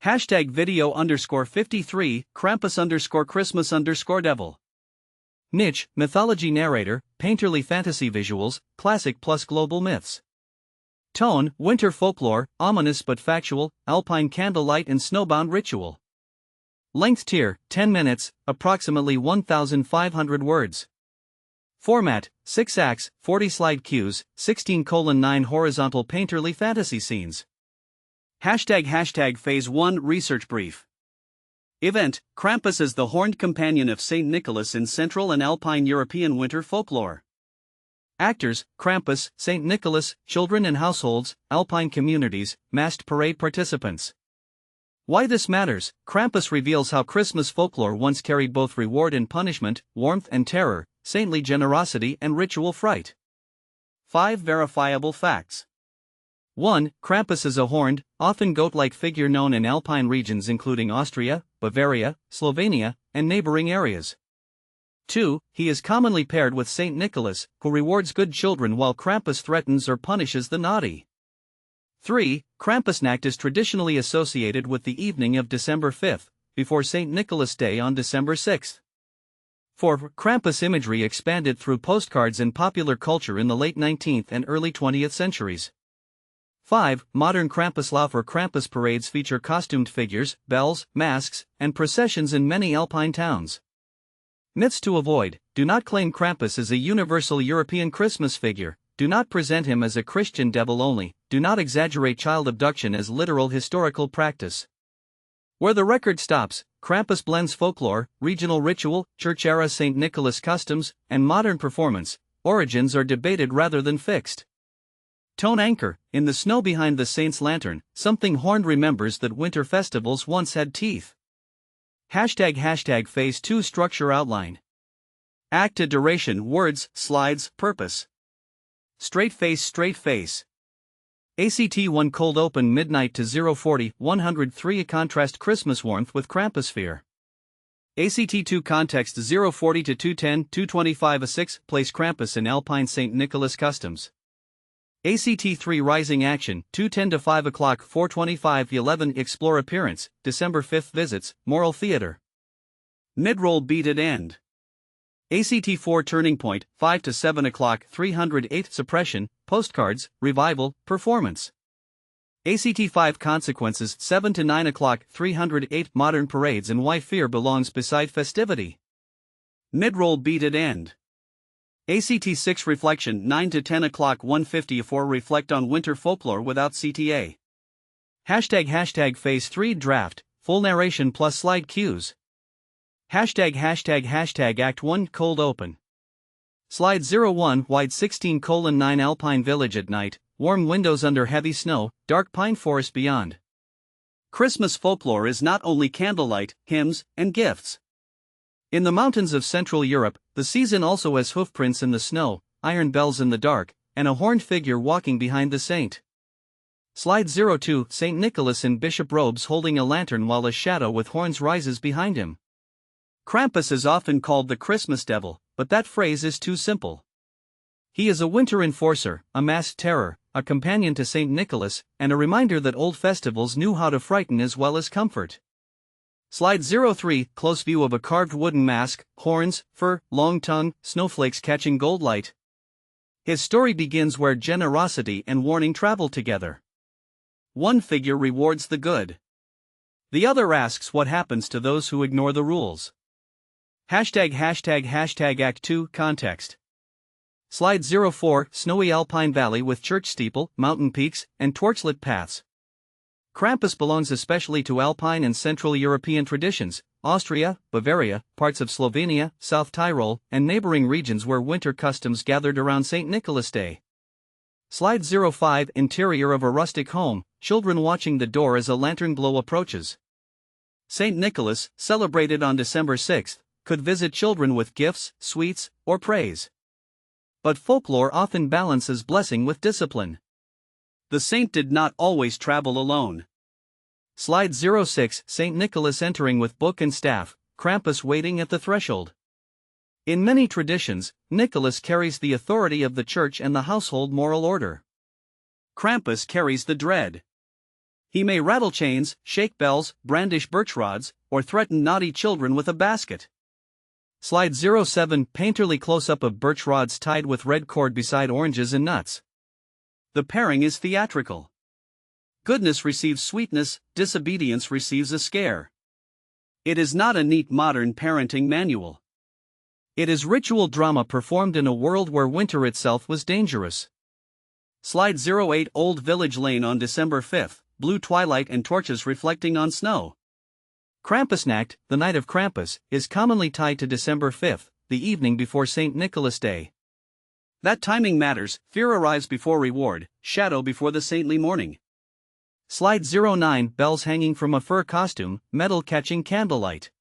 Hashtag video_53, Krampus_Christmas_devil. Niche, mythology narrator, painterly fantasy visuals, classic plus global myths. Tone, winter folklore, ominous but factual, alpine candlelight and snowbound ritual. Length tier, 10 minutes, approximately 1,500 words. Format, 6 acts, 40 slide cues, 16:9 horizontal painterly fantasy scenes. Hashtag Phase 1 Research Brief. Event, Krampus is the horned companion of Saint Nicholas in Central and Alpine European winter folklore. Actors, Krampus, Saint Nicholas, children and households, Alpine communities, masked parade participants. Why this matters, Krampus reveals how Christmas folklore once carried both reward and punishment, warmth and terror, saintly generosity and ritual fright. 5 verifiable facts. 1. Krampus is a horned, often goat-like figure known in Alpine regions including Austria, Bavaria, Slovenia, and neighboring areas. 2. He is commonly paired with Saint Nicholas, who rewards good children while Krampus threatens or punishes the naughty. 3. Krampusnacht is traditionally associated with the evening of December 5, before Saint Nicholas Day on December 6. 4. Krampus imagery expanded through postcards and popular culture in the late 19th and early 20th centuries. 5. Modern Krampuslauf or Krampus parades feature costumed figures, bells, masks, and processions in many Alpine towns. Myths to avoid: do not claim Krampus as a universal European Christmas figure, do not present him as a Christian devil only, do not exaggerate child abduction as literal historical practice. Where the record stops, Krampus blends folklore, regional ritual, church-era St. Nicholas customs, and modern performance. Origins are debated rather than fixed. Tone anchor: in the snow behind the saint's lantern, something horned remembers that winter festivals once had teeth. Hashtag Phase 2 Structure Outline. Act to duration, words, slides, purpose. Straight face. ACT 1 Cold open midnight to 040, 103 Contrast Christmas warmth with Krampus fear. ACT 2 Context 040 to 210, 225 6 Place Krampus in Alpine St. Nicholas customs. ACT 3 Rising action 210 to 5 o'clock 425 11 Explore appearance, December 5 visits, moral theater. Mid-roll beat at end. ACT 4 Turning point 5 to 7 o'clock 308 Suppression, postcards, revival, performance. ACT 5 Consequences 7 to 9 o'clock 308 Modern parades and why fear belongs beside festivity. Mid-roll beat at end. ACT 6 Reflection 9 to 10 o'clock 154 Reflect on winter folklore without CTA. Hashtag Phase 3 Draft, full narration plus slide cues. Hashtag Act 1 Cold open. Slide 01 Wide 16:9 Alpine village at night, warm windows under heavy snow, dark pine forest beyond. Christmas folklore is not only candlelight, hymns, and gifts. In the mountains of Central Europe, the season also has hoofprints in the snow, iron bells in the dark, and a horned figure walking behind the saint. Slide 02 St. Nicholas in bishop robes holding a lantern while a shadow with horns rises behind him. Krampus is often called the Christmas devil, but that phrase is too simple. He is a winter enforcer, a masked terror, a companion to St. Nicholas, and a reminder that old festivals knew how to frighten as well as comfort. Slide 03 Close view of a carved wooden mask, horns, fur, long tongue, snowflakes catching gold light. His story begins where generosity and warning travel together. One figure rewards the good. The other asks what happens to those who ignore the rules. Hashtag Act 2 Context. Slide 04 Snowy Alpine Valley with church steeple, mountain peaks, and torchlit paths. Krampus belongs especially to Alpine and Central European traditions, Austria, Bavaria, parts of Slovenia, South Tyrol, and neighboring regions where winter customs gathered around St. Nicholas Day. Slide 05 Interior of a rustic home, children watching the door as a lantern glow approaches. St. Nicholas, celebrated on December 6, could visit children with gifts, sweets, or praise. But folklore often balances blessing with discipline. The saint did not always travel alone. Slide 06 St. Nicholas entering with book and staff, Krampus waiting at the threshold. In many traditions, Nicholas carries the authority of the church and the household moral order. Krampus carries the dread. He may rattle chains, shake bells, brandish birch rods, or threaten naughty children with a basket. Slide 07 Painterly close-up of birch rods tied with red cord beside oranges and nuts. The pairing is theatrical. Goodness receives sweetness, disobedience receives a scare. It is not a neat modern parenting manual. It is ritual drama performed in a world where winter itself was dangerous. Slide 08 Old Village Lane on December 5, blue twilight and torches reflecting on snow. Krampusnacht, the night of Krampus, is commonly tied to December 5, the evening before St. Nicholas Day. That timing matters, fear arrives before reward, shadow before the saintly morning. Slide 09 Bells hanging from a fur costume, metal catching candlelight.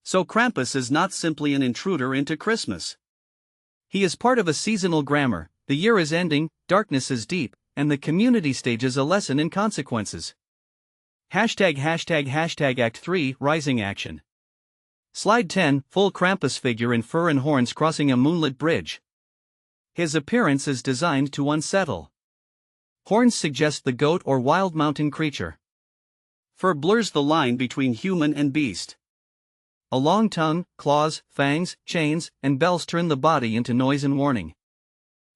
So Krampus is not simply an intruder into Christmas. He is part of a seasonal grammar, the year is ending, darkness is deep, and the community stages a lesson in consequences. Act 3 Rising Action. Slide 10 Full Krampus figure in fur and horns crossing a moonlit bridge. His appearance is designed to unsettle. Horns suggest the goat or wild mountain creature. Fur blurs the line between human and beast. A long tongue, claws, fangs, chains, and bells turn the body into noise and warning.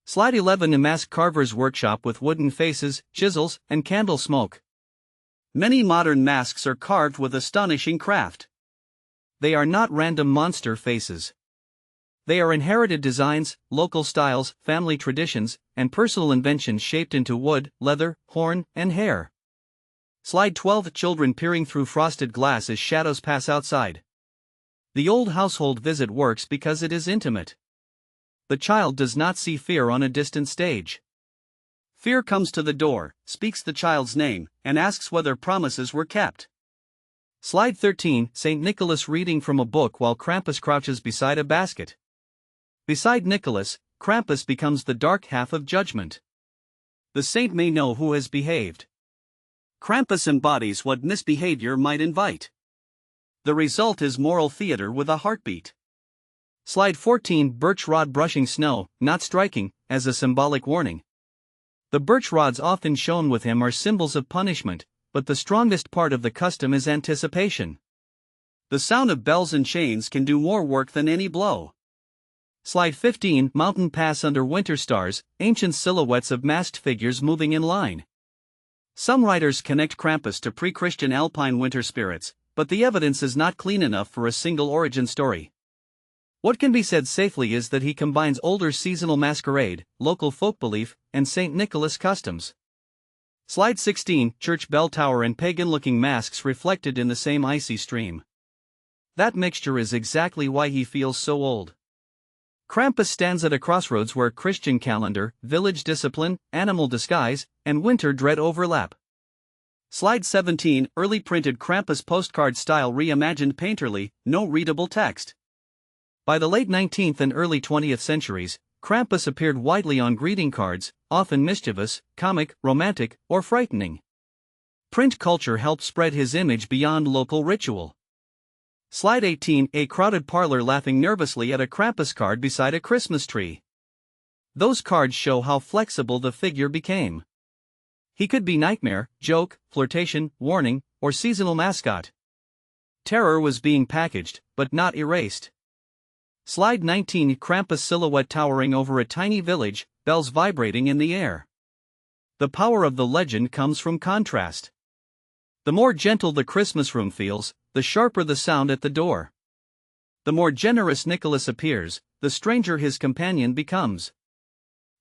Slide 11 A mask carver's workshop with wooden faces, chisels, and candle smoke. Many modern masks are carved with astonishing craft. They are not random monster faces. They are inherited designs, local styles, family traditions, and personal inventions shaped into wood, leather, horn, and hair. Slide 12 Children peering through frosted glass as shadows pass outside. The old household visit works because it is intimate. The child does not see fear on a distant stage. Fear comes to the door, speaks the child's name, and asks whether promises were kept. Slide 13 St. Nicholas reading from a book while Krampus crouches beside a basket. Beside Nicholas, Krampus becomes the dark half of judgment. The saint may know who has behaved. Krampus embodies what misbehavior might invite. The result is moral theater with a heartbeat. Slide 14 Birch rod brushing snow, not striking, as a symbolic warning. The birch rods often shown with him are symbols of punishment, but the strongest part of the custom is anticipation. The sound of bells and chains can do more work than any blow. Slide 15 Mountain pass under winter stars, ancient silhouettes of masked figures moving in line. Some writers connect Krampus to pre-Christian alpine winter spirits, but the evidence is not clean enough for a single origin story. What can be said safely is that he combines older seasonal masquerade, local folk belief, and St. Nicholas customs. Slide 16 Church bell tower and pagan-looking masks reflected in the same icy stream. That mixture is exactly why he feels so old. Krampus stands at a crossroads where Christian calendar, village discipline, animal disguise, and winter dread overlap. Slide 17 Early printed Krampus postcard style reimagined painterly, no readable text. By the late 19th and early 20th centuries, Krampus appeared widely on greeting cards, often mischievous, comic, romantic, or frightening. Print culture helped spread his image beyond local ritual. Slide 18 A crowded parlor laughing nervously at a Krampus card beside a Christmas tree. Those cards show how flexible the figure became. He could be nightmare, joke, flirtation, warning, or seasonal mascot. Terror was being packaged, but not erased. Slide 19 Krampus silhouette towering over a tiny village, bells vibrating in the air. The power of the legend comes from contrast. The more gentle the Christmas room feels, the sharper the sound at the door. The more generous Nicholas appears, the stranger his companion becomes.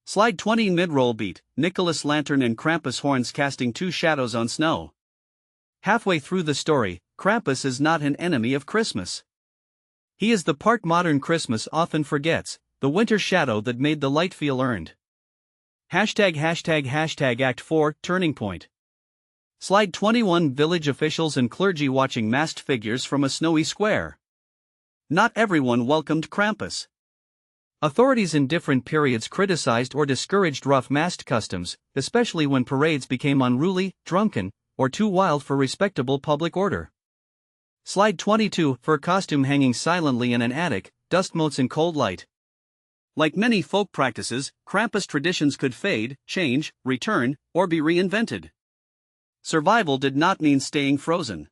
Slide 20 Mid-roll beat, Nicholas lantern and Krampus horns casting two shadows on snow. Halfway through the story, Krampus is not an enemy of Christmas. He is the part modern Christmas often forgets, the winter shadow that made the light feel earned. Act 4 Turning point. Slide 21 Village officials and clergy watching masked figures from a snowy square. Not everyone welcomed Krampus. Authorities in different periods criticized or discouraged rough masked customs, especially when parades became unruly, drunken, or too wild for respectable public order. Slide 22 Fur costume hanging silently in an attic, dust motes in cold light. Like many folk practices, Krampus traditions could fade, change, return, or be reinvented. survival did not mean staying frozen.